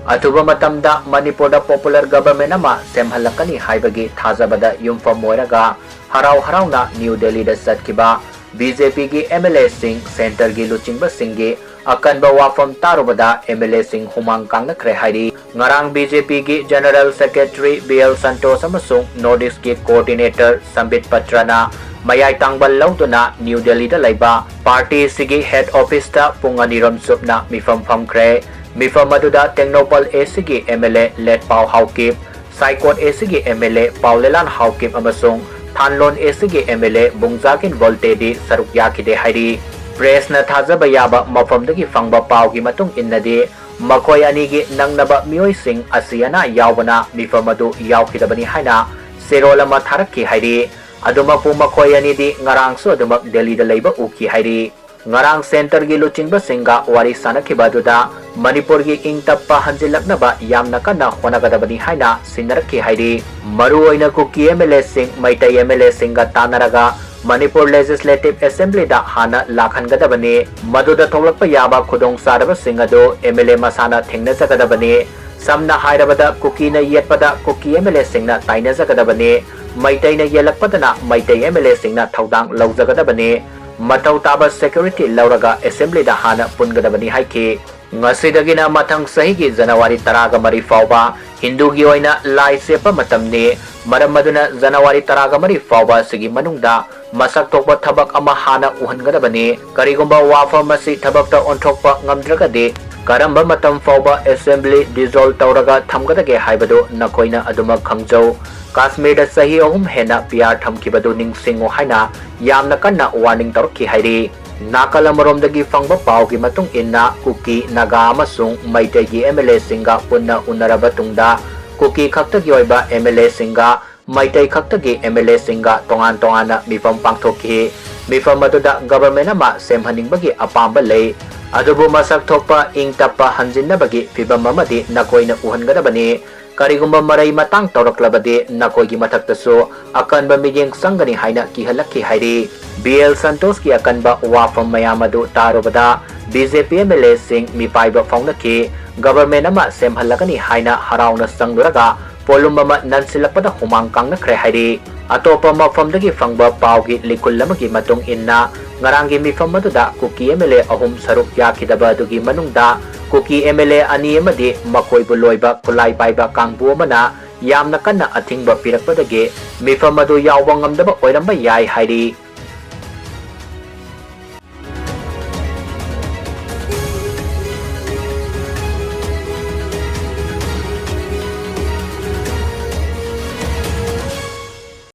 अथुबा मतमदा Manipur popular government अमा सेमहलकनी हाइबगी थाजबदा युमफम ओइरगा हराव हरावना new Delhi दा चटखिबा बीजेपी की MLA सिंह सेंटर की लुचिंगबा सिंगी अकनबा वाफम तारुबदा MLA सिंह हुमांग कांगनखरे हाइरी ngarang BJP की जनरल सेक्रेटरी BL संतोष अमसुंग नॉर्थ ईस्ट की कोऑर्डिनेटर संबित पत्रना मयाई तांगबल लौदुना न्यू दिल्ली दा लैबा पार्टी सिगी हेड ऑफिस दा पुंग अनिरम सुपना मिफम फमख्रे मिफम अदुदा टेक्नोपल एसिगी MLA लेट पाव हाउकिप साइकोट एसिगी MLA पाउलेलान हाउकिप अमसुंग थानलोन एसिगी MLA बुंगजाकिन वोल्टेडी सरुक याखिदे हाइरी प्रेस न थाजबा याबा मफमदगी फंगबा पावगी मतुंग इन्नदी मखोय अनिगी नंगनबा मियोइसिंग असियाना यावबना मिफम अदु यावखिदबनी हाइना सेरोल अमा थारक्खि हाइरी अदुमपु मखोय अनिदी ngarangsu अदुमक दिल्ली दा लैबा उखि हाइरी ngarang center gi luchingba singa wari sanakhibaduda manipur gi ingtappa hanjilaknaba yamna kana honagadabani haina sinnarakhi hairi maru oina kuki MLA sing maitai MLA singa tanaraga manipur legislative assembly da hana lakhangadabani maduda tholakpa yaba khudong saraba singado MLA masana thengna jagadabani samna hairabada kuki na yetpada kuki MLA singna taina jagadabani maitai na yelakpadana maitai MLA singna thaudang lawjagadabani मतौ ताबा security लौरगा assembly दा हाना पुनगदबनी हाइखि ngasiदगिना मथंग सही की जनवरी 13 फावबा हिंदू की ओइना लाई सेपा मतमने मरम मदुना जनवरी 13 फावबा सिगी मनुंगदा मसक तोपा थबक अमा हाना उहनगदबनी करिगुंबा वाफम मसी थबकता ओंथोकपा ngamdragade Karamba मतम फावबा assembly dissolve तौरगा थमगदगे हाइबदो नकोइना अदुमा खंगजौ Kashmir सही अहुम हेना पियार थमखिबदो निंगसिंगो हाइना यामना कन्ना वार्निंग तौरखि हाइरी नाकल अमरोमदगी फंगबा पावगी मतुंग इन्ना कुकी नागा अमसुंग मैतैगी MLA सिंगा पुन्ना उन्नरबा तुंगदा कुकी खक्तगी ओइबा MLA सिंगा मैतै खक्तगी MLA सिंगा तोंगान तोंगाना मिफम पांगथोखि मिफम अदुदा गवर्नमेंट अमा सेमहनिंगबगी अपांबा लै अदुबु मसक थोकपा इंगतप्पा हंजिन्नबगी फिबम अमदि नकोइना उहनगदबनी करिगुंबा मरई मतंग तौरक्लबदे नकोइगी मथक्तसु अकनबा मियेंग संगनी हाइना किहलक्खि हाइरी BL संतोष की अकनबा वाफम मयामदु तारुबदा BJP MLA सिंह मिपाइबा फाउनखि गवर्नमेंट अमा सेमहलगनी हाइना हराउना संगुरगा पोलुम अमा ननसिलपदा हुमांग कांगनखरे हाइरी अतोपा मफमदगी फंगबा पावगी लिकुल्लमगी मतुंग इन्ना ngaranggi mifam aduda kuki MLA ahum saruk yakhidaba adugi manungda kuki MLA ani amadi makoi bu loiba kulai paiba kangbu amana yamna kanna athingba pirakpadage mifam adu yawba ngamdaba oiramba yai hairi